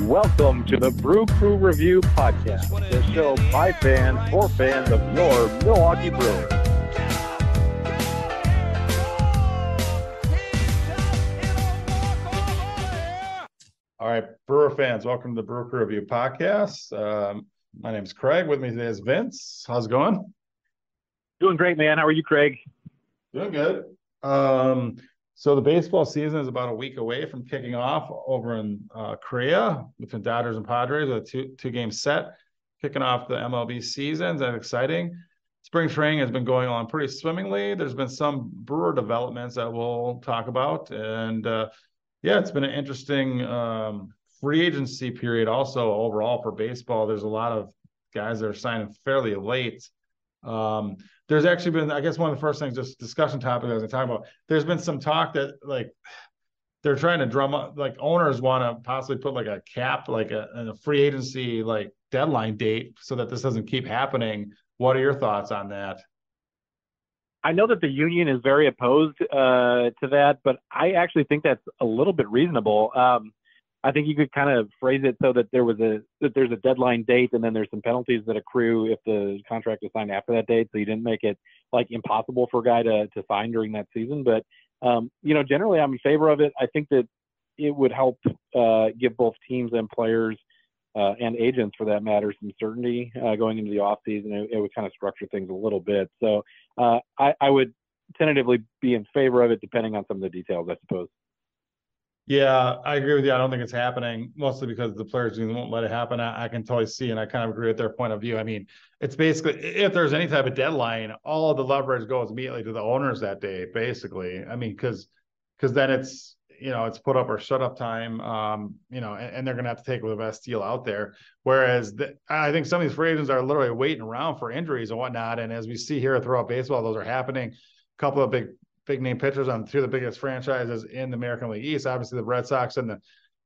Welcome to the Brew Crew Review Podcast, the show by fans for fans of your Milwaukee Brewers. All right, Brewer fans, welcome to the Brew Crew Review Podcast. My name is Craig. With me today is Vince. How's it going? Doing great, man. How are you, Craig? Doing good. So the baseball season is about a week away from kicking off over in Korea between Dodgers and Padres with a two-game set, kicking off the MLB seasons. And exciting. Spring training has been going on pretty swimmingly. There's been some Brewer developments that we'll talk about. And it's been an interesting free agency period also overall for baseball. There's a lot of guys that are signing fairly late. There's actually been, I guess one of the first things, just discussion topic I was going to talk about, there's been some talk that like they're trying to drum up, like owners want to possibly put like a cap, like a free agency, like deadline date so that this doesn't keep happening. What are your thoughts on that? I know that the union is very opposed to that, but I actually think that's a little bit reasonable. I think you could kind of phrase it so that there's a deadline date, and then there's some penalties that accrue if the contract is signed after that date. So you didn't make it like impossible for a guy to sign during that season. But generally I'm in favor of it. I think that it would help give both teams and players and agents, for that matter, some certainty going into the off season. It would kind of structure things a little bit. So I would tentatively be in favor of it, depending on some of the details, I suppose. Yeah, I agree with you. I don't think it's happening, mostly because the players won't let it happen. I can totally see, and I kind of agree with their point of view. I mean, it's basically, if there's any type of deadline, all of the leverage goes immediately to the owners that day, basically. I mean, because then it's put up or shut up time, and they're going to have to take the best deal out there. Whereas I think some of these free agents are literally waiting around for injuries and whatnot. And as we see here throughout baseball, those are happening. A couple of big name pitchers on two of the biggest franchises in the American League East. Obviously, the Red Sox and the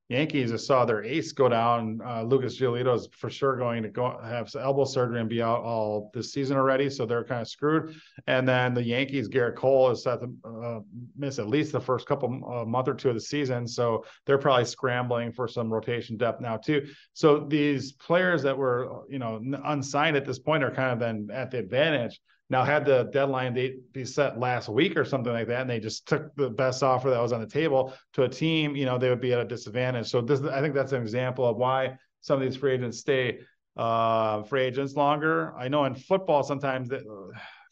Yankees just saw their ace go down. Lucas Giolito is for sure going to have elbow surgery and be out all this season already, so they're kind of screwed. And then the Yankees, Garrett Cole is set to miss at least the first month or two of the season, so they're probably scrambling for some rotation depth now too. So these players that were unsigned at this point are kind of then at the advantage. Now, had the deadline date be set last week or something like that, and they just took the best offer that was on the table to a team, they would be at a disadvantage. So I think that's an example of why some of these free agents stay free agents longer. I know in football sometimes that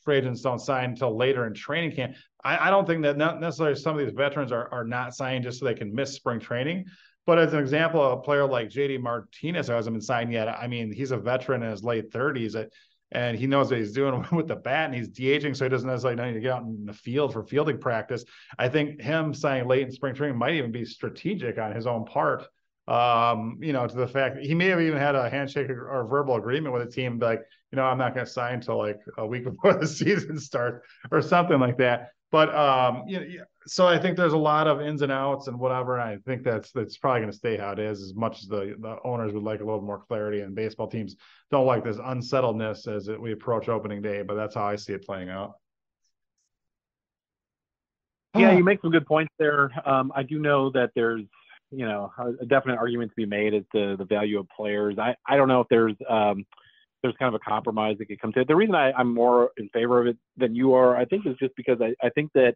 free agents don't sign until later in training camp. I don't think that necessarily some of these veterans are not signing just so they can miss spring training. But as an example, a player like JD Martinez who hasn't been signed yet, I mean, he's a veteran in his late 30s. And he knows what he's doing with the bat, and he's de-aging, so he doesn't necessarily need to get out in the field for fielding practice. I think him signing late in spring training might even be strategic on his own part, to the fact that he may have even had a handshake or verbal agreement with a team, like, I'm not going to sign until like a week before the season starts or something like that. But so I think there's a lot of ins and outs and whatever. And I think that's probably going to stay how it is, as much as the owners would like a little more clarity, and baseball teams don't like this unsettledness as we approach opening day. But that's how I see it playing out. Yeah, you make some good points there. I do know that there's a definite argument to be made as to the value of players. I don't know if there's kind of a compromise that could come to it. The reason I'm more in favor of it than you are, I think, is just because I think that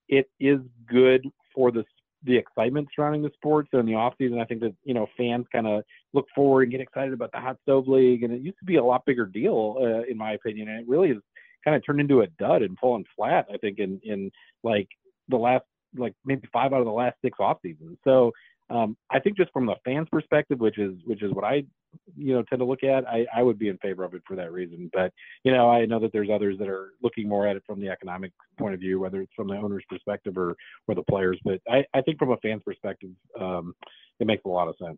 it is good for the excitement surrounding the sports. So in the offseason, I think that, fans kind of look forward and get excited about the hot stove league. And it used to be a lot bigger deal, in my opinion. And it really has kind of turned into a dud and fallen flat, I think, in like the last, like maybe 5 out of the last 6 off seasons. So I think just from the fans' perspective, which is what I tend to look at, I would be in favor of it for that reason. But I know that there's others that are looking more at it from the economic point of view, whether it's from the owner's perspective or the players. But I think from a fan's perspective, it makes a lot of sense.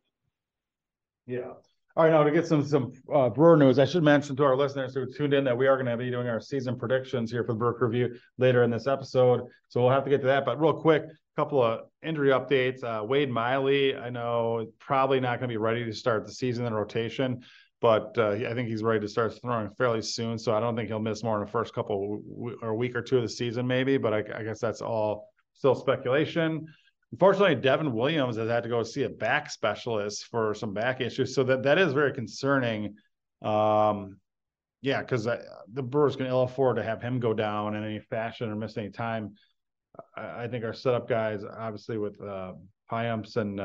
Yeah. All right, now to get some Brewer news, I should mention to our listeners who tuned in that we are going to be doing our season predictions here for the Brewer Review later in this episode. So we'll have to get to that. But real quick, a couple of injury updates. Wade Miley, I know, probably not going to be ready to start the season in rotation, but I think he's ready to start throwing fairly soon. So I don't think he'll miss more in the first couple or week or two of the season maybe, but I guess that's all still speculation. Unfortunately, Devin Williams has had to go see a back specialist for some back issues, so that is very concerning. Yeah, because the Brewers can ill afford to have him go down in any fashion or miss any time. I think our setup guys, obviously with Piamps and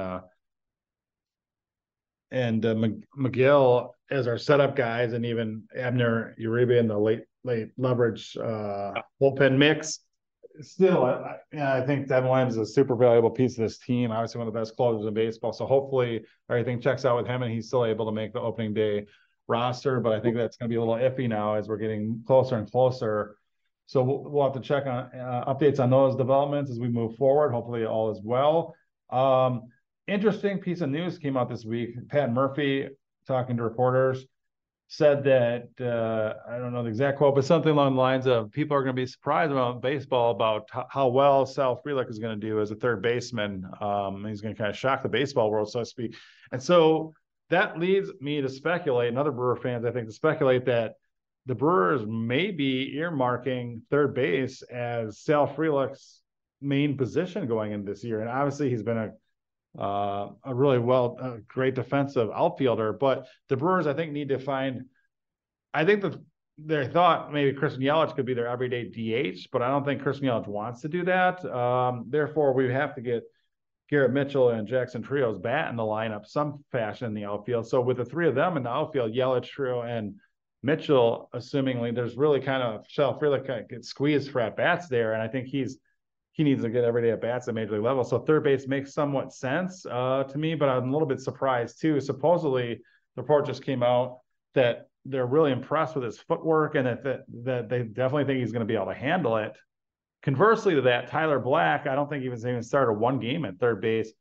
McGill as our setup guys, and even Abner Uribe in the late leverage bullpen mix. Still, I think Devin Williams is a super valuable piece of this team. Obviously, one of the best closers in baseball. So hopefully everything checks out with him and he's still able to make the opening day roster. But I think that's going to be a little iffy now as we're getting closer and closer. So we'll have to check on updates on those developments as we move forward. Hopefully all is well. Interesting piece of news came out this week. Pat Murphy, talking to reporters, said that I don't know the exact quote, but something along the lines of people are going to be surprised about baseball about how well Sal Frelick is going to do as a third baseman. He's going to kind of shock the baseball world, so to speak. And so that leads me to speculate, and other Brewer fans, I think, to speculate that the Brewers may be earmarking third base as Sal Frelick's main position going into this year. And obviously, he's been a really great defensive outfielder. But the Brewers, I think, need to find. I think they thought maybe Christian Yelich could be their everyday DH, but I don't think Christian Yelich wants to do that. Therefore, we have to get Garrett Mitchell and Jackson Trio's bat in the lineup some fashion in the outfield. So with the three of them in the outfield, Yelich, Trio, and Mitchell, assumingly there's really kind of Sal Frelick kind of gets squeezed for at bats there, and I think he needs to get every day at bats at major league level. So third base makes somewhat sense to me, but I'm a little bit surprised too. Supposedly, the report just came out that they're really impressed with his footwork and that they definitely think he's going to be able to handle it. Conversely to that, Tyler Black, I don't think he was even started one game at third base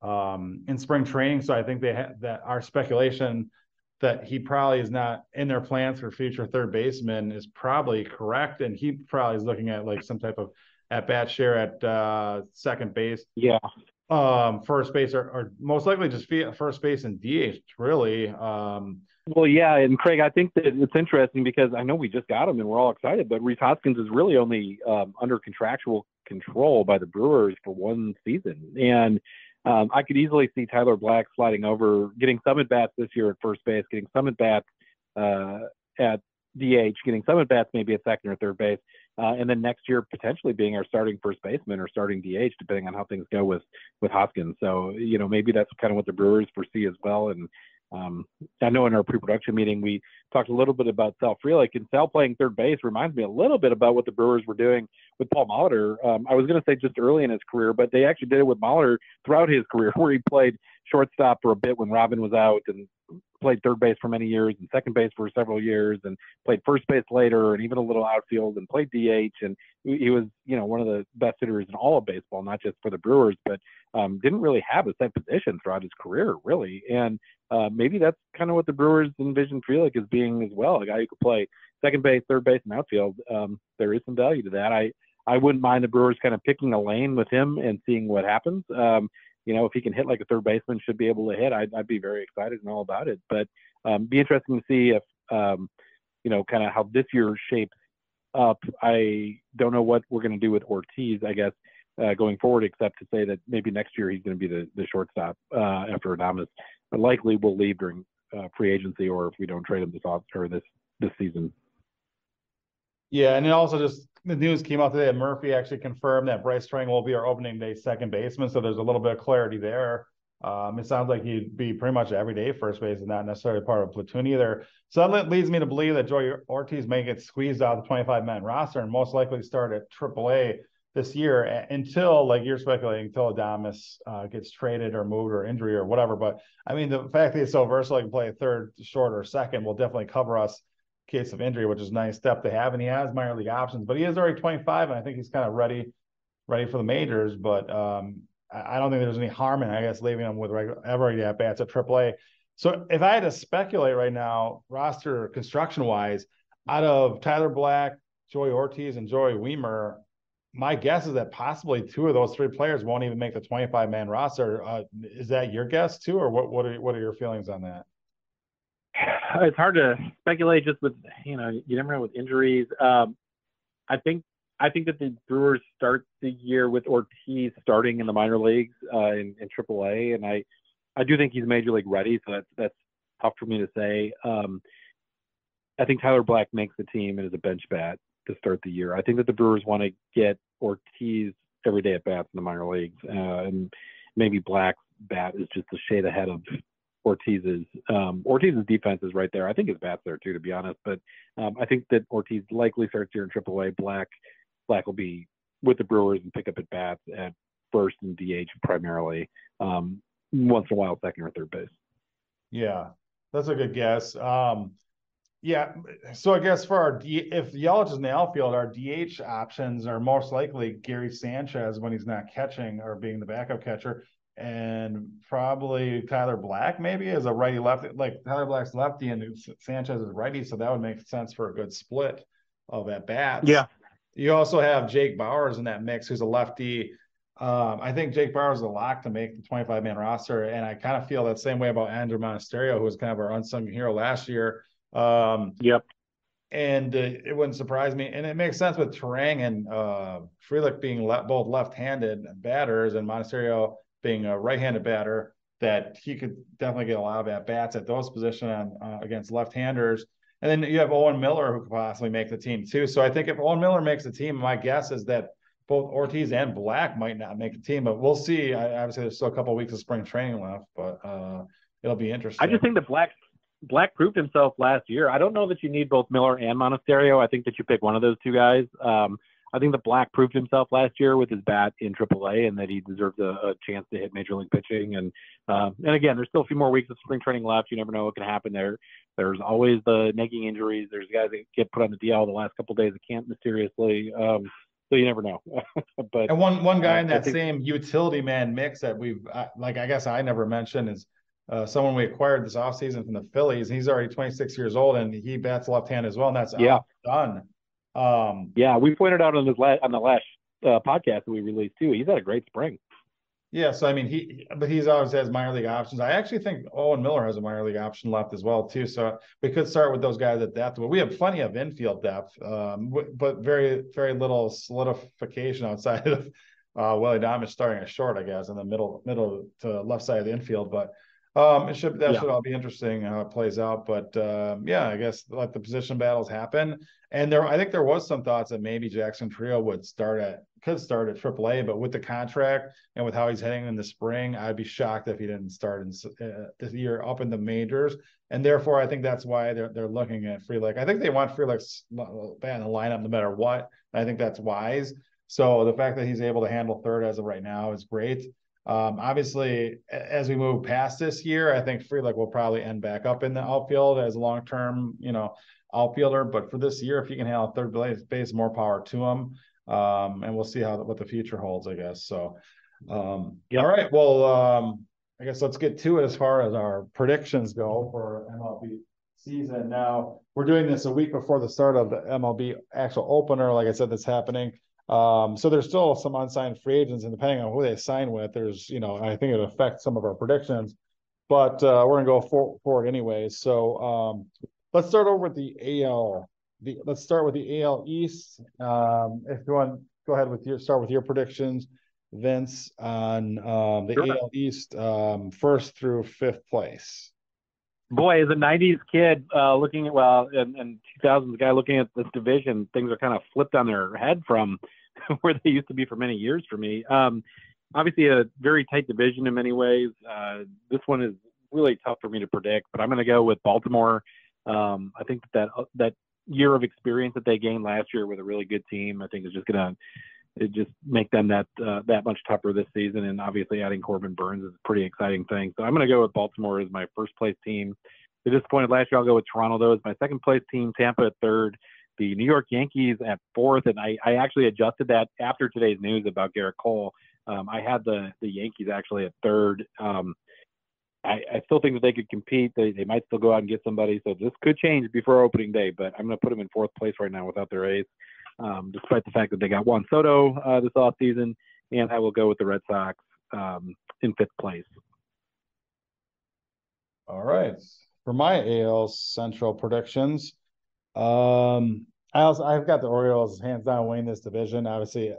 in spring training. So I think that our speculation that he probably is not in their plans for future third baseman is probably correct. And he probably is looking at like some type of at bat share at second base. Yeah. First base or most likely just first base and DH really. Well, yeah, and Craig, I think that it's interesting because I know we just got him and we're all excited, but Rhys Hoskins is really only under contractual control by the Brewers for one season. And I could easily see Tyler Black sliding over, getting some at-bats this year at first base, getting some at-bats at DH, getting some at-bats maybe at second or third base, and then next year potentially being our starting first baseman or starting DH, depending on how things go with Hoskins. So, maybe that's kind of what the Brewers foresee as well. And I know in our pre-production meeting, we talked a little bit about Sal Frelick, and Sal playing third base reminds me a little bit about what the Brewers were doing with Paul Molitor. I was going to say just early in his career, but they actually did it with Molitor throughout his career, where he played shortstop for a bit when Robin was out and played third base for many years and second base for several years and played first base later and even a little outfield and played DH. And he was, one of the best hitters in all of baseball, not just for the Brewers, but didn't really have a set position throughout his career, really. And maybe that's kind of what the Brewers envision Frelick as being as well, a guy who could play second base, third base, and outfield. There is some value to that. I wouldn't mind the Brewers kind of picking a lane with him and seeing what happens. If he can hit like a third baseman should be able to hit, I'd be very excited and all about it. But be interesting to see if, kind of how this year shapes up. I don't know what we're going to do with Ortiz, I guess, going forward, except to say that maybe next year he's going to be the shortstop after Adames likely will leave during free agency, or if we don't trade him this season. Yeah, and then also just the news came out today that Murphy actually confirmed that Bryce Strang will be our opening day second baseman. So there's a little bit of clarity there. It sounds like he'd be pretty much everyday first base and not necessarily part of a platoon either. So that leads me to believe that Joey Ortiz may get squeezed out of the 25-man roster and most likely start at AAA this year until, like you're speculating, until Adames gets traded or moved or injury or whatever. But I mean, the fact that he's so versatile, he can play third, short, or second will definitely cover us in case of injury, which is a nice step to have. And he has minor league options, but he is already 25, and I think he's kind of ready for the majors. But I don't think there's any harm in, I guess, leaving him with every at bats at AAA. So if I had to speculate right now, roster construction wise, out of Tyler Black, Joey Ortiz, and Joey Wiemer, my guess is that possibly two of those three players won't even make the 25-man roster. Is that your guess too, or what are your feelings on that? It's hard to speculate just with, you never know with injuries. I think I think that the Brewers start the year with Ortiz starting in the minor leagues in AAA, and I do think he's major league ready. So that's tough for me to say. I think Tyler Black makes the team and is a bench bat to start the year. I think that the Brewers want to get Ortiz every day at bats in the minor leagues, and maybe Black's bat is just a shade ahead of Ortiz's. Ortiz's defense is right there. I think his bat's there too, to be honest. But I think that Ortiz likely starts here in AAA. Black will be with the Brewers and pick up at bats at first and DH primarily. Once in a while, second or third base. Yeah, that's a good guess. Yeah, so I guess for our if Yelich is in the outfield, our DH options are most likely Gary Sanchez when he's not catching or being the backup catcher, and probably Tyler Black maybe as a righty lefty. Like Tyler Black's lefty and Sanchez is righty, so that would make sense for a good split of at bats. Yeah. You also have Jake Bauers in that mix, who's a lefty. I think Jake Bauers is a lock to make the 25-man roster, and I kind of feel that same way about Andrew Monasterio, who was kind of our unsung hero last year. Yep. And it wouldn't surprise me. And it makes sense with Terang and Frelick being both left-handed batters and Monasterio being a right-handed batter, that he could definitely get a lot of at-bats at those positions against left-handers. And then you have Owen Miller, who could possibly make the team too. So I think if Owen Miller makes the team, my guess is that both Ortiz and Black might not make the team, but we'll see. Obviously, there's still a couple of weeks of spring training left, but it'll be interesting. I just think that Black proved himself last year. I don't know that you need both Miller and Monasterio. I think that you pick one of those two guys. I think that Black proved himself last year with his bat in AAA, and that he deserves a chance to hit major league pitching. And again, there's still a few more weeks of spring training left. You never know what can happen there. There's always the nagging injuries. There's guys that get put on the DL the last couple of days that can't mysteriously. So you never know. But and one guy in that same utility man mix that we've I guess I never mentioned is someone we acquired this offseason from the Phillies. He's already 26 years old and he bats left hand as well, and that's done. Yeah, we pointed out on the last podcast that we released too. He's had a great spring. Yeah, so I mean, he's always has minor league options. I actually think Owen Miller has a minor league option left as well too. So we could start with those guys at depth. We have plenty of infield depth, but very very little solidification outside of Willie Adames starting at short, I guess, in the middle to left side of the infield. But should all be interesting how it plays out. But I guess let the position battles happen. And I think there was some thoughts that maybe Jackson Trio could start at AAA, but with the contract and with how he's heading in the spring, I'd be shocked if he didn't start this year up in the majors. And therefore, I think that's why they're looking at Frelick. I think they want Frelick's bat in the lineup no matter what. I think that's wise. So the fact that he's able to handle third as of right now is great. Obviously, as we move past this year, I think Frelick will probably end back up in the outfield as a long-term, outfielder. But for this year, if he can handle third base, more power to him. And we'll see what the future holds, I guess. So, All right. Well, I guess let's get to it as far as our predictions go for MLB season. Now, we're doing this a week before the start of the MLB actual opener. Like I said, that's happening. So there's still some unsigned free agents, and depending on who they sign with, there's, I think it affects some of our predictions, but we're going to go forward anyways. So let's start over with the AL. Let's start with the AL East. If you want, go ahead start with your predictions, Vince, on the AL East, first through fifth place. Boy, as a '90s kid looking at and 2000s guy looking at this division, things are kind of flipped on their head from where they used to be for many years for me. Obviously, a very tight division in many ways. This one is really tough for me to predict, but I'm going to go with Baltimore. I think that year of experience that they gained last year with a really good team, I think is just going to make them that much tougher this season. And obviously adding Corbin Burns is a pretty exciting thing. So I'm going to go with Baltimore as my first place team. They're disappointed last year. I'll go with Toronto though as my second place team, Tampa at third, the New York Yankees at fourth. And I actually adjusted that after today's news about Garrett Cole. I had the Yankees actually at third. I still think that they could compete. They might still go out and get somebody. So this could change before opening day, but I'm going to put them in fourth place right now without their ace. Despite the fact that they got Juan Soto this offseason, and I will go with the Red Sox in fifth place. All right. For my AL Central predictions, I've got the Orioles hands down winning this division. Obviously,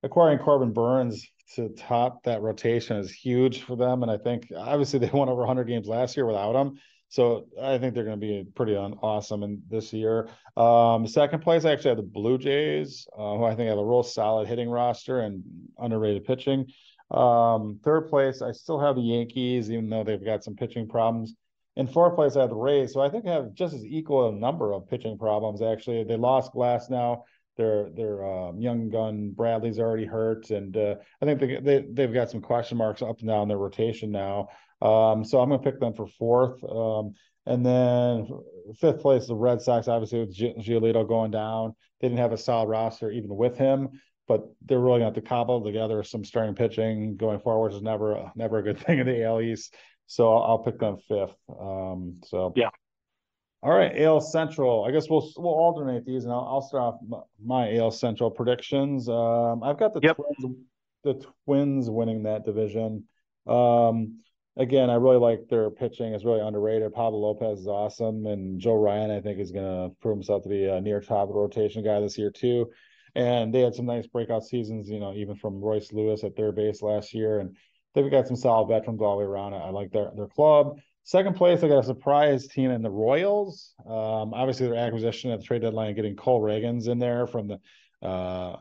acquiring Corbin Burns to top that rotation is huge for them. And I think obviously they won over 100 games last year without him. So I think they're going to be pretty awesome in this year. Second place, I actually have the Blue Jays, who I think have a real solid hitting roster and underrated pitching. Third place, I still have the Yankees, even though they've got some pitching problems. In fourth place, I have the Rays. So I think I have just as equal a number of pitching problems. Actually, they lost Glass now. Their young gun Bradley's already hurt, and I think they've got some question marks up and down their rotation now. So I'm going to pick them for fourth. And then fifth place, the Red Sox, obviously with Giolito going down. They didn't have a solid roster even with him, but they're really going to have to cobble together some starting pitching going forward, which is never a good thing in the AL East. So I'll pick them fifth. So Yeah. all right, AL Central. I guess we'll alternate these, and I'll start off my AL Central predictions. I've got Yep. The Twins winning that division. Again, I really like their pitching. It's really underrated. Pablo Lopez is awesome, and Joe Ryan I think is going to prove himself to be a near top rotation guy this year too. And they had some nice breakout seasons, even from Royce Lewis at third base last year, and they've got some solid veterans all the way around. I like their club. Second place, I got a surprise team in the Royals. Obviously, their acquisition at the trade deadline, getting Cole Reagans in there from the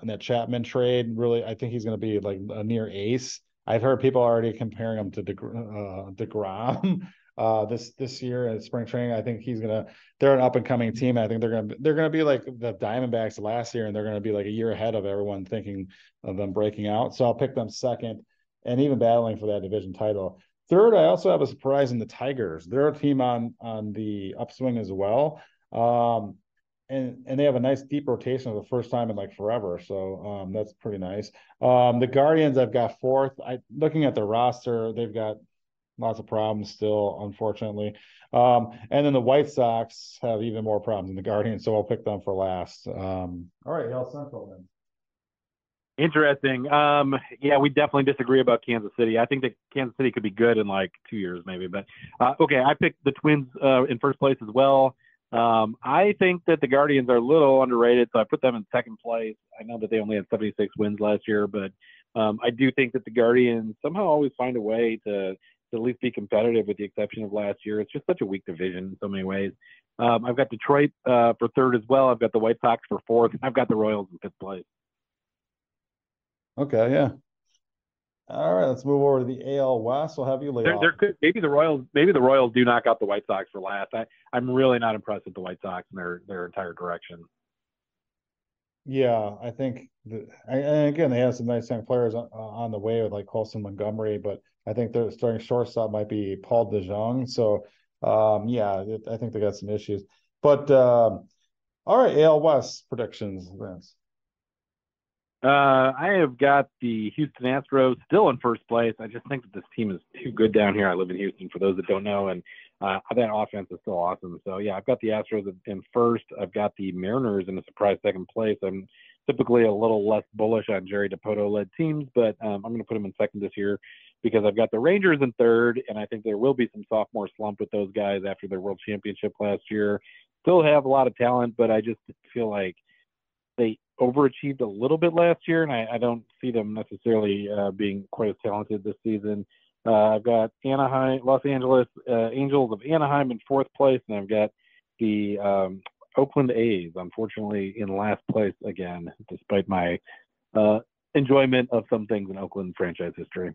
in that Chapman trade. Really, I think he's going to be like a near ace. I've heard people already comparing him to DeGrom this year at spring training. I think they're an up and coming team. I think they're gonna be like the Diamondbacks last year, and they're gonna be like a year ahead of everyone thinking of them breaking out. So I'll pick them second, and even battling for that division title. Third, I also have a surprise in the Tigers. They're a team on the upswing as well. And they have a nice deep rotation for the first time in like forever. So that's pretty nice. The Guardians, I've got fourth. Looking at the roster, they've got lots of problems still, unfortunately. And then the White Sox have even more problems than the Guardians, so I'll pick them for last. All right, AL Central then. Interesting. Yeah, we definitely disagree about Kansas City. I think that Kansas City could be good in like 2 years, maybe. But okay, I picked the Twins in first place as well. I think that the Guardians are a little underrated, so I put them in second place. I know that they only had 76 wins last year, but I do think that the Guardians somehow always find a way to at least be competitive, with the exception of last year. It's just such a weak division in so many ways. I've got Detroit for third as well. I've got the White Sox for fourth. I've got the Royals in fifth place. Okay, yeah. All right, let's move over to the AL West. We'll have you lay off. There could maybe the Royals do knock out the White Sox for last. I'm really not impressed with the White Sox and their entire direction. Yeah, I think and again they have some nice young players on the way with like Colson Montgomery, but I think their starting shortstop might be Paul DeJong. So yeah, I think they got some issues. But all right, AL West predictions, Vince. I have got the Houston Astros still in first place. I just think that this team is too good down here. I live in Houston, for those that don't know, and that offense is still awesome. So yeah, I've got the Astros in first. I've got the Mariners in a surprise second place. I'm typically a little less bullish on Jerry Dipoto-led teams, but I'm going to put them in second this year because I've got the Rangers in third, and I think there will be some sophomore slump with those guys after their World Championship last year. Still have a lot of talent, but I just feel like they overachieved a little bit last year, and I don't see them necessarily being quite as talented this season. I've got Los Angeles Angels of Anaheim in fourth place, and I've got the Oakland A's, unfortunately, in last place again, despite my enjoyment of some things in Oakland franchise history.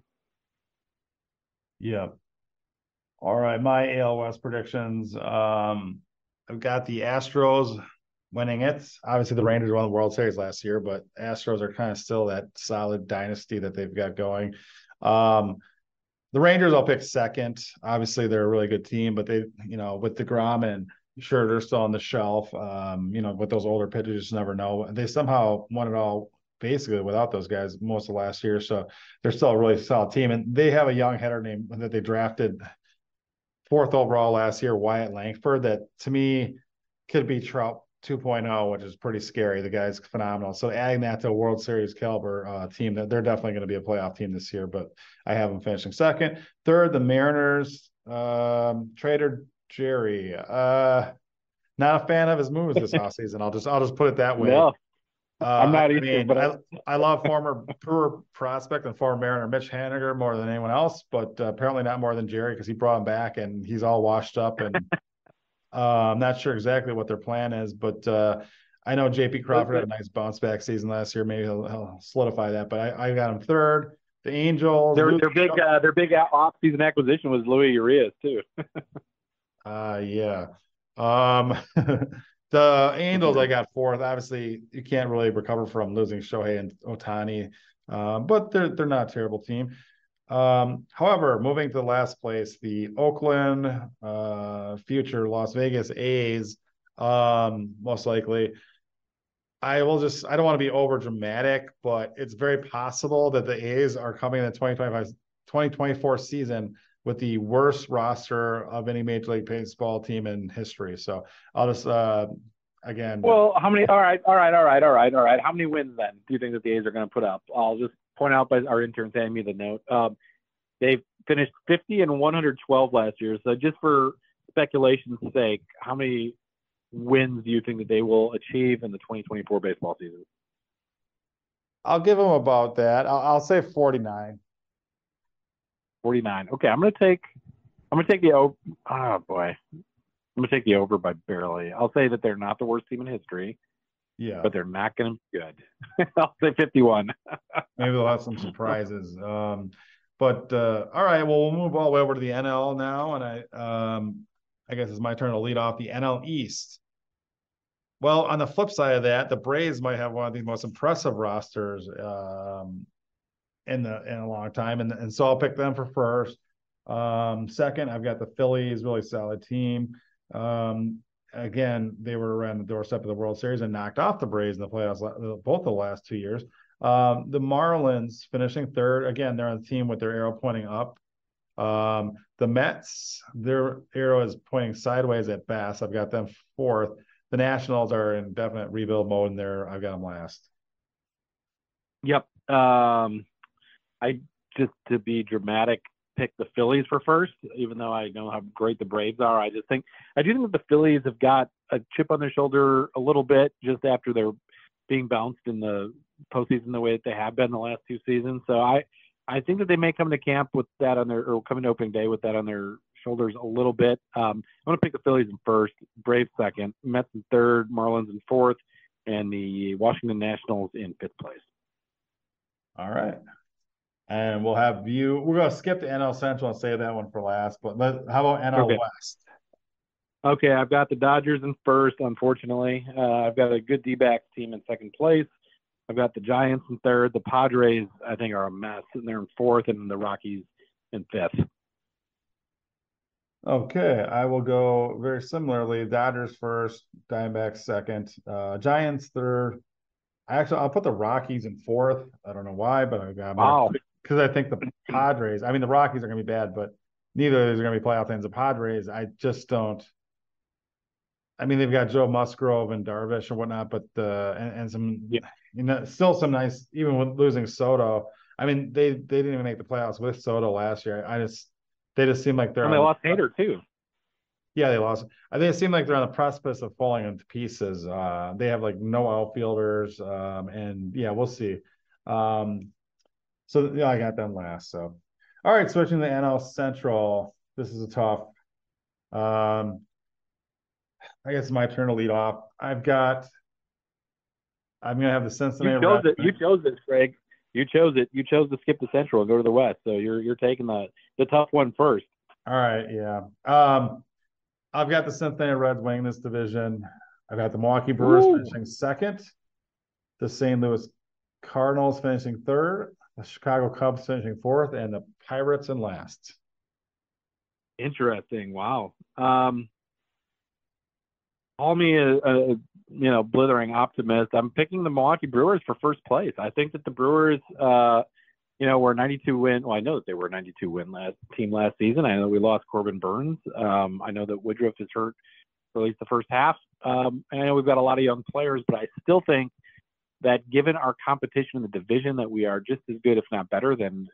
Yeah. All right, my AL West predictions. I've got the Astros winning it. Obviously, the Rangers won the World Series last year, but Astros are kind of still that solid dynasty that they've got going. The Rangers, I'll pick second. Obviously, they're a really good team, but they, with DeGrom and sure they're still on the shelf. With those older pitchers, you just never know. They somehow won it all basically without those guys most of last year, so they're still a really solid team. And they have a young hitter named that they drafted fourth overall last year, Wyatt Langford, that to me could be Trout 2.0, which is pretty scary. The guy's phenomenal. So adding that to a World Series caliber team, that they're definitely going to be a playoff team this year, but I have them finishing second. Third, the Mariners, Trader Jerry. Not a fan of his moves this offseason. I'll just put it that way. No, I'm not I either. mean, But I love former Brewer prospect and former Mariner Mitch Haniger more than anyone else, but apparently not more than Jerry because he brought him back and he's all washed up. And I'm not sure exactly what their plan is, but I know JP Crawford had a nice bounce back season last year. Maybe he'll solidify that. But I got him third. The Angels. their big off-season acquisition was Louis Urias too. Yeah. Um, the Angels, I got fourth. Obviously, you can't really recover from losing Shohei and Otani, but they're not a terrible team. However, moving to the last place, the Oakland future Las Vegas A's, most likely. I don't want to be over dramatic, but it's very possible that the A's are coming in the 2024 season with the worst roster of any Major League Baseball team in history. So I'll just, again. Well, how many? All right. How many wins then do you think that the A's are going to put up? I'll just point out by our intern sending me the note. They finished 50 and 112 last year. So just for speculation's sake, how many wins do you think that they will achieve in the 2024 baseball season? I'll give them about that. I'll say 49. 49. Okay, I'm gonna take the over. Oh boy, I'm gonna take the over by barely. I'll say that they're not the worst team in history. Yeah, but they're not gonna be good. I'll say 51. Maybe they'll have some surprises. But all right, well, we'll move all the way over to the NL now, and I guess it's my turn to lead off the NL East. Well, on the flip side of that, the Braves might have one of the most impressive rosters in a long time, and so I'll pick them for first. Second, I've got the Phillies, really solid team. Again, they were around the doorstep of the World Series and knocked off the Braves in the playoffs both the last 2 years. The Marlins finishing third. Again, they're on the team with their arrow pointing up. The Mets, their arrow is pointing sideways at best. I've got them fourth. The Nationals are in definite rebuild mode, and I've got them last. Yep. I just to be dramatic pick the Phillies for first, even though I know how great the Braves are. I do think that the Phillies have got a chip on their shoulder a little bit just after they're being bounced in the postseason the way that they have been the last 2 seasons. So I think that they may come to camp with that or come into opening day with that on their shoulders a little bit. I'm going to pick the Phillies in first, Braves second, Mets in third, Marlins in fourth, and the Washington Nationals in fifth place. All right. And we're going to skip the NL Central and save that one for last, but how about NL West? Okay, I've got the Dodgers in first, unfortunately. I've got a good D-backs team in second place. I've got the Giants in third. The Padres, I think, are a mess, and they're in fourth, and the Rockies in fifth. Okay, I will go very similarly. Dodgers first, Diamondbacks second, Giants third. I'll put the Rockies in fourth. I don't know why, but I got because I think the Padres. I mean, the Rockies are going to be bad, but neither of these are going to be playoff teams. The Padres, I just don't. I mean, they've got Joe Musgrove and Darvish or whatnot, but and some, still some nice, even with losing Soto. I mean, they didn't even make the playoffs with Soto last year. They just seem like they're. And they lost Hader too. Yeah, they lost. I think it seemed like they're on the precipice of falling into pieces. They have like no outfielders, and yeah, we'll see. So yeah, I got them last. So, all right, switching to the NL Central. This is a tough. I guess it's my turn to lead off. I'm gonna have the Cincinnati Reds. You chose this, Greg. You chose it. You chose to skip the Central and go to the West. So you're taking the tough one first. All right, yeah. I've got the Cincinnati Reds winning this division. I've got the Milwaukee Brewers finishing second, the St. Louis Cardinals finishing third, the Chicago Cubs finishing fourth, and the Pirates in last. Interesting. Wow. Call me a blithering optimist. I'm picking the Milwaukee Brewers for first place. I think that the Brewers, were a 92 win. Well, I know that they were a 92 win team last season. I know we lost Corbin Burns. I know that Woodruff is hurt for at least the first half. And I know we've got a lot of young players, but I still think that given our competition in the division, that we are just as good, if not better, than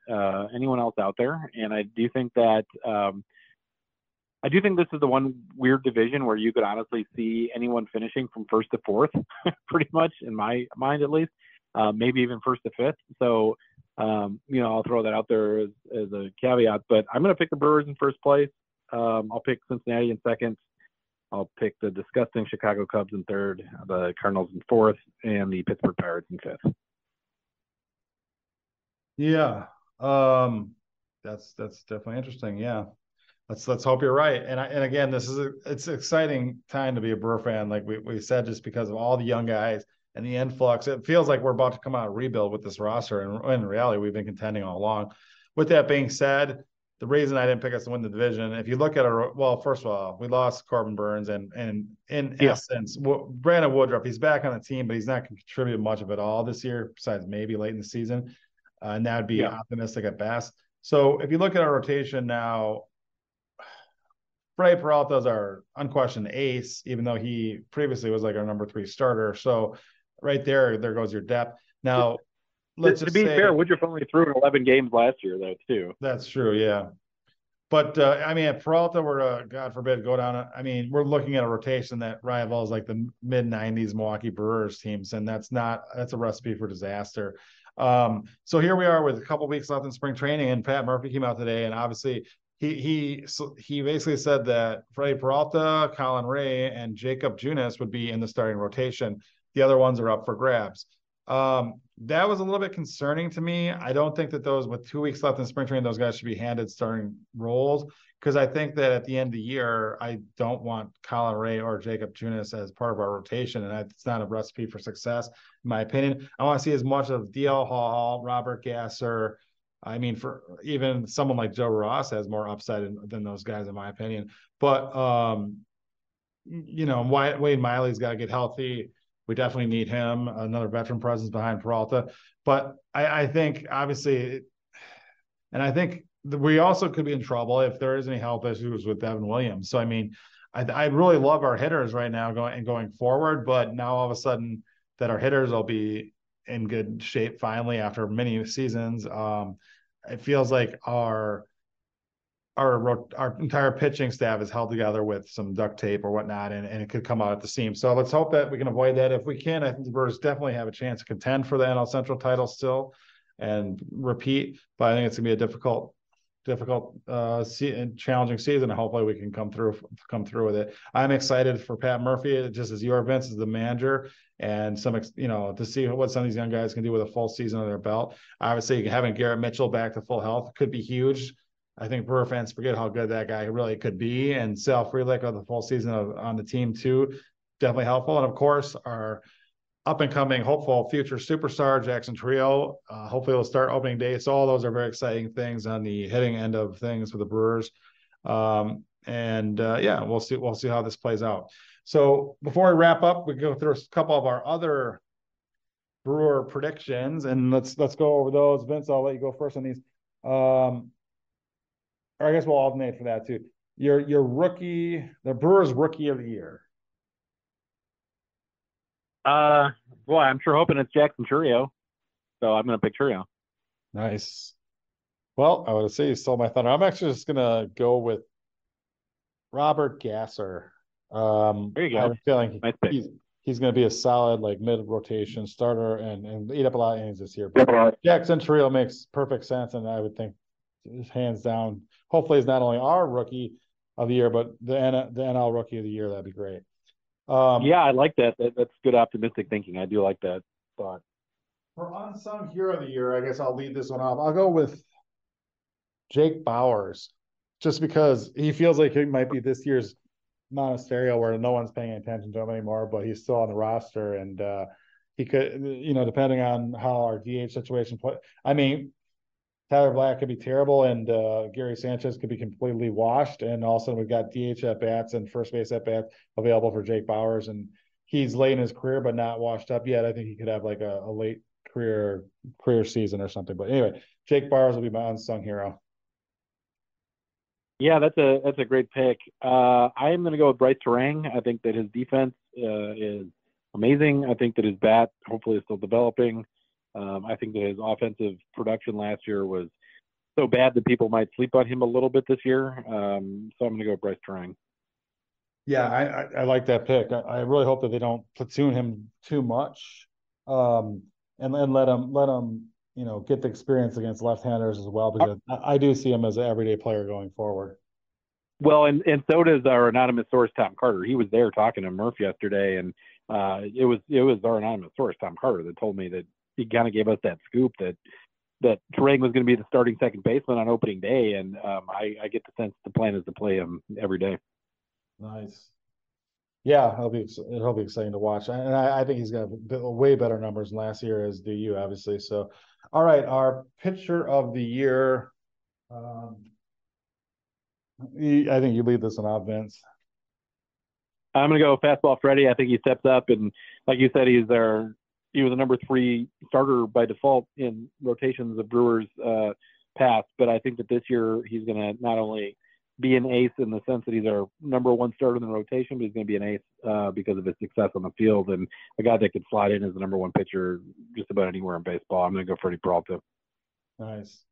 anyone else out there. And I do think that I do think this is the one weird division where you could honestly see anyone finishing from first to fourth, pretty much in my mind at least, maybe even first to fifth. So, I'll throw that out there as a caveat. But I'm going to pick the Brewers in first place. I'll pick Cincinnati in second. I'll pick the disgusting Chicago Cubs in third, the Cardinals in fourth, and the Pittsburgh Pirates in fifth. Yeah, that's definitely interesting. Yeah. Let's hope you're right. And again, it's an exciting time to be a Brewer fan, like we said, just because of all the young guys and the influx. It feels like we're about to come out of rebuild with this roster, and in reality, we've been contending all along. With that being said, the reason I didn't pick us to win the division, if you look at first of all, we lost Corbin Burns, and in essence, Brandon Woodruff, he's back on the team, but he's not going to contribute much of it all this year, besides maybe late in the season, and that would be optimistic at best. So if you look at our rotation now, Freddie Peralta is our unquestioned ace, even though he previously was like our number 3 starter. So right there goes your depth. Now, let's just be say, fair, Woodruff only threw in 11 games last year, though, too. That's true, yeah. But, if Peralta were to, God forbid, go down, we're looking at a rotation that rivals like the mid-90s Milwaukee Brewers teams, and that's a recipe for disaster. So here we are with a couple weeks left in spring training, and Pat Murphy came out today, and obviously he basically said that Freddie Peralta, Colin Ray, and Jacob Junis would be in the starting rotation. The other ones are up for grabs. That was a little bit concerning to me. I don't think that those, with 2 weeks left in spring training, those guys should be handed starting roles, because I think that at the end of the year, I don't want Colin Ray or Jacob Junis as part of our rotation, and it's not a recipe for success, in my opinion. I want to see as much of DL Hall, Robert Gasser. For even someone like Joe Ross has more upside than those guys, in my opinion. But, Wade Miley's got to get healthy. We definitely need him, another veteran presence behind Peralta. But I think, obviously, and I think we also could be in trouble if there is any health issues with Devin Williams. So, I really love our hitters right now going forward, but now all of a sudden that our hitters will be in good shape finally after many seasons. It feels like our entire pitching staff is held together with some duct tape or whatnot, and it could come out at the seams. So let's hope that we can avoid that. If we can, I think the Brewers definitely have a chance to contend for the NL Central title still and repeat, but I think it's gonna be a difficult and challenging season, and hopefully we can come through with it. I'm excited for Pat Murphy, just as you are, Vince, as the manager, and to see what some of these young guys can do with a full season under their belt. Obviously, having Garrett Mitchell back to full health could be huge. I think Brewer fans forget how good that guy really could be, and Sal Frelick of the full season on the team too, definitely helpful. And of course, our up and coming hopeful future superstar Jackson Trio, hopefully will start opening day. So all those are very exciting things on the hitting end of things for the Brewers. We'll see how this plays out. So before we wrap up, we go through a couple of our other Brewer predictions, and let's go over those. Vince, I'll let you go first on these. Or I guess we'll alternate for that too. Your rookie, the Brewers rookie of the year. Boy, I'm sure hoping it's Jackson Churio. So I'm going to pick Churio. Nice. Well, I would say you stole my thunder. I'm actually just going to go with Robert Gasser. There you go. I have a feeling nice he's going to be a solid mid-rotation starter and eat up a lot of innings this year. But Jackson Churio makes perfect sense, and I would think hands down, hopefully it's not only our rookie of the year, but the NL rookie of the year. That'd be great. I like that. That's good optimistic thinking. I do like that thought. For unsung hero of the year, I guess I'll lead this one off. I'll go with Jake Bauers, just because he feels like he might be this year's Monasterio, where no one's paying attention to him anymore, but he's still on the roster, and he could, depending on how our DH situation play. Tyler Black could be terrible, and Gary Sanchez could be completely washed. And also, we've got DH at bats and first base at bats available for Jake Bauers, and he's late in his career but not washed up yet. I think he could have like a late career season or something. But anyway, Jake Bauers will be my unsung hero. Yeah, that's a great pick. I am going to go with Bryce Terang. I think that his defense is amazing. I think that his bat hopefully is still developing. I think that his offensive production last year was so bad that people might sleep on him a little bit this year. So I'm going to go with Bryce Terang. Yeah, I like that pick. I really hope that they don't platoon him too much, um, and let him get the experience against left-handers as well, because I do see him as an everyday player going forward. Well, and so does our anonymous source, Tom Carter. He was there talking to Murph yesterday, and it was our anonymous source, Tom Carter, that told me that he kind of gave us that scoop that Terang was going to be the starting second baseman on opening day, and I get the sense the plan is to play him every day. Nice. Yeah, it'll be exciting to watch, and I think he's got way better numbers than last year, as do you, obviously. So, all right, our pitcher of the year. I think you lead this one off, Vince. I'm going to go fastball Freddie. I think he steps up, and like you said, he was the number 3 starter by default in rotations of Brewers past. But I think that this year he's going to not only be an ace in the sense that he's our number 1 starter in the rotation, but he's going to be an ace because of his success on the field, and a guy that could slide in as the number 1 pitcher just about anywhere in baseball. I'm going to go Freddie Peralta. Nice.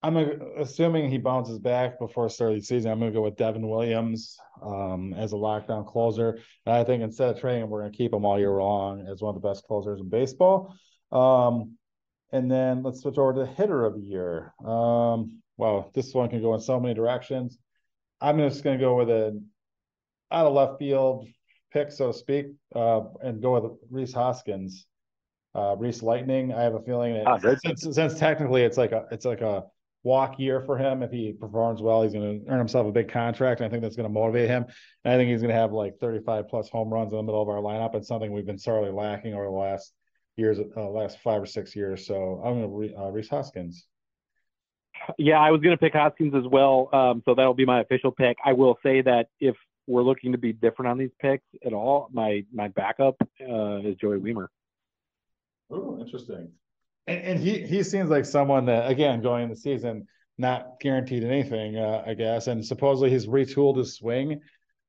I'm assuming he bounces back before the start of the season. I'm going to go with Devin Williams as a lockdown closer. And I think instead of trading him, we're going to keep him all year long as one of the best closers in baseball. And then let's switch over to the hitter of the year. Wow, this one can go in so many directions. I'm just going to go with an out of left field pick, so to speak, and go with Rhys Hoskins. Rhys Lightning. I have a feeling that since technically it's like a walk year for him. If he performs well, he's going to earn himself a big contract, and I think that's going to motivate him. And I think he's going to have like 35 plus home runs in the middle of our lineup. It's something we've been sorely lacking over the last 5 or 6 years. So I'm going to Rhys Hoskins. Yeah, I was going to pick Hoskins as well. So that'll be my official pick. I will say that if we're looking to be different on these picks at all, my backup is Joey Wiemer. Oh, interesting. And he seems like someone that, again, going in the season, not guaranteed anything, I guess. And supposedly he's retooled his swing.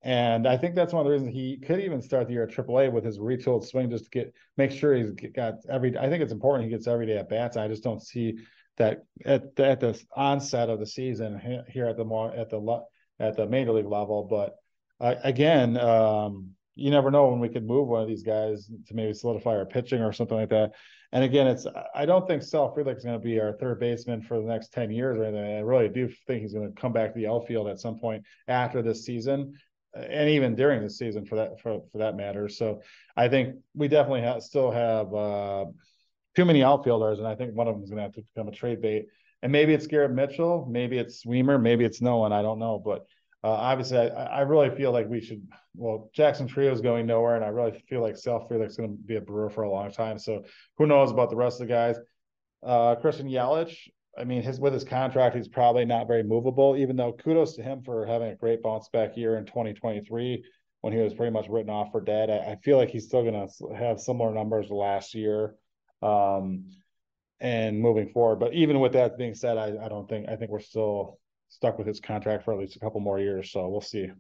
And I think that's one of the reasons he could even start the year at AAA with his retooled swing, just to make sure he's got I think it's important he gets every day at bats. I just don't see that at the onset of the season here at the major league level. But again, you never know when we could move one of these guys to maybe solidify our pitching or something like that. And again, I don't think Sal Frelick is going to be our third baseman for the next 10 years or anything. I really do think he's going to come back to the outfield at some point after this season, and even during the season for that matter. So I think we definitely still have too many outfielders, and I think one of them is going to have to become a trade bait. And maybe it's Garrett Mitchell, maybe it's Wiemer, maybe it's no one. I don't know, but obviously, I really feel like we should. Well, Jackson Trio is going nowhere, and I really feel like Sal Frelick's going to be a Brewer for a long time. So who knows about the rest of the guys? Christian Yelich. I mean, with his contract, he's probably not very movable. Even though kudos to him for having a great bounce back year in 2023 when he was pretty much written off for dead. I feel like he's still going to have similar numbers to last year. And moving forward, but even with that being said, I think we're still stuck with his contract for at least a couple more years. So we'll see.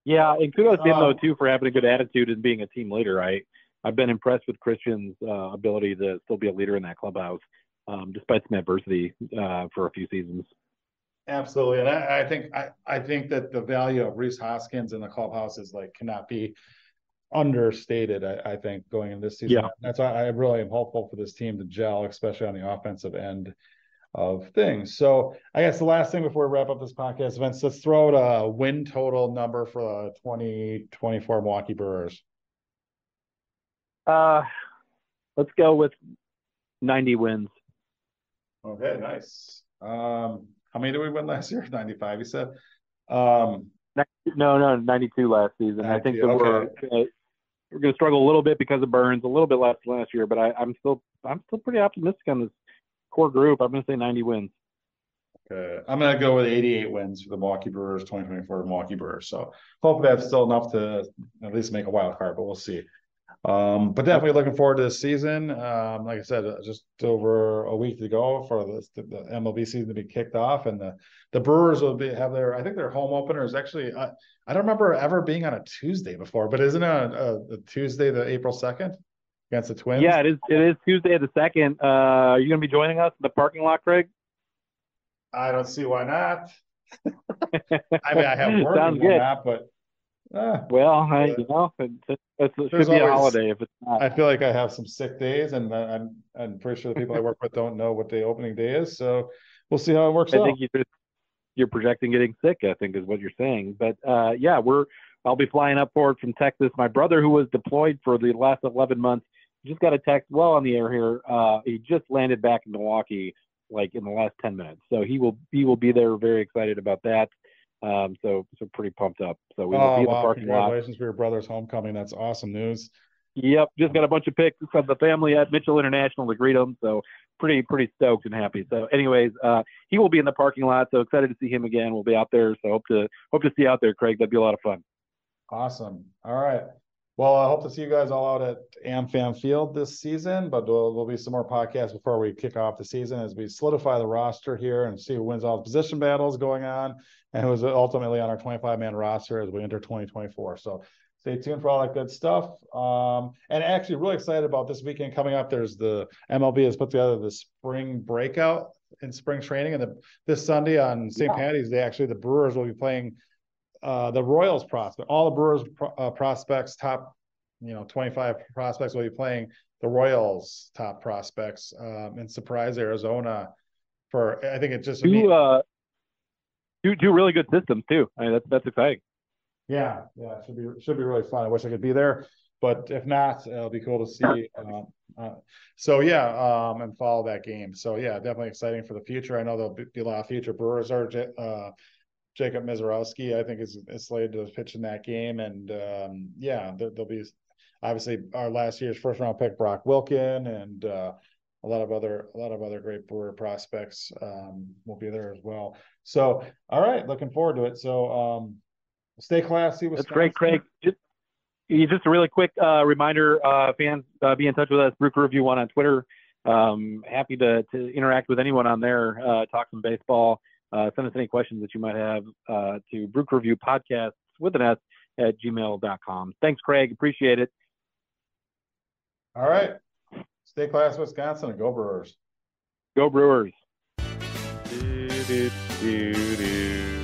Yeah, and kudos to him though too for having a good attitude and being a team leader. I've been impressed with Christian's ability to still be a leader in that clubhouse, despite some adversity for a few seasons. Absolutely, and I think that the value of Rhys Hoskins in the clubhouse is cannot be understated. I think going into this season, That's why I really am hopeful for this team to gel, especially on the offensive end of things. So I guess the last thing before we wrap up this podcast, Vince, let's throw out a win total number for the 2024 Milwaukee Brewers. Let's go with 90 wins. Okay, nice. How many did we win last year? 95, you said? No, 92 last season. 92, I think that we're going to struggle a little bit because of Burns, a little bit less than last year, but I'm still pretty optimistic on this core group. I'm going to say 90 wins. Okay. I'm going to go with 88 wins for the Milwaukee Brewers, 2024 Milwaukee Brewers. So hopefully that's still enough to at least make a wild card, but we'll see. But definitely looking forward to this season. Like I said, just over a week to go for the MLB season to be kicked off, and the Brewers will have their home opener is actually I don't remember ever being on a Tuesday before, but isn't it a Tuesday, the April 2nd against the Twins? Yeah, it is Tuesday the 2nd. Are you going to be joining us in the parking lot, Craig? I don't see why not. I mean, I have work Sounds why good. not, but Well, uh, it there's should be a always. holiday if it's not. I feel like I have some sick days, and I'm pretty sure the people I work with don't know what the opening day is. So we'll see how it works I out. think you're projecting getting sick, I think is what you're saying. But yeah, I'll be flying up for it from Texas. My brother, who was deployed for the last 11 months, just got a text well on the air here. He just landed back in Milwaukee like in the last 10 minutes. So he will be there. Very excited about that. So pretty pumped up. So we will Oh be in the wow! parking lot. Congratulations for your brother's homecoming. That's awesome news. Yep, just got a bunch of pics of the family at Mitchell International to greet him. So pretty stoked and happy. So anyways, he will be in the parking lot. So excited to see him again. We'll be out there. So hope to see you out there, Craig. That'd be a lot of fun. Awesome. All right. Well, I hope to see you guys all out at AmFam Field this season, but there'll be some more podcasts before we kick off the season as we solidify the roster here and see who wins all the position battles going on and who's ultimately on our 25-man roster as we enter 2024. So stay tuned for all that good stuff. And actually really excited about this weekend coming up. There's the MLB has put together the spring breakout in spring training. And this Sunday on St. Patty's Day, actually, the Brewers will be playing the Royals prospect, all the Brewers prospects, top 25 prospects will be playing the Royals top prospects in Surprise, Arizona. For I think it just Two really good systems too. I mean, that's exciting. Yeah, it should be really fun. I wish I could be there, but if not, it'll be cool to see. And follow that game. So yeah, definitely exciting for the future. I know there'll be a lot of future Brewers. Jacob Mizorowski, I think, is slated to pitch in that game, and there'll be obviously our last year's first round pick Brock Wilken and a lot of other great Brewer prospects will be there as well. So all right, looking forward to it. So stay classy, Wisconsin. That's great, Craig. Just a really quick reminder, fans, be in touch with us, Brew Review 1 on Twitter. Happy to interact with anyone on there, talk some baseball. Send us any questions that you might have to Brew Review Podcasts with an S at gmail.com. Thanks, Craig. Appreciate it. All right. Stay classy, Wisconsin, and go Brewers. Go Brewers. Do, do, do, do.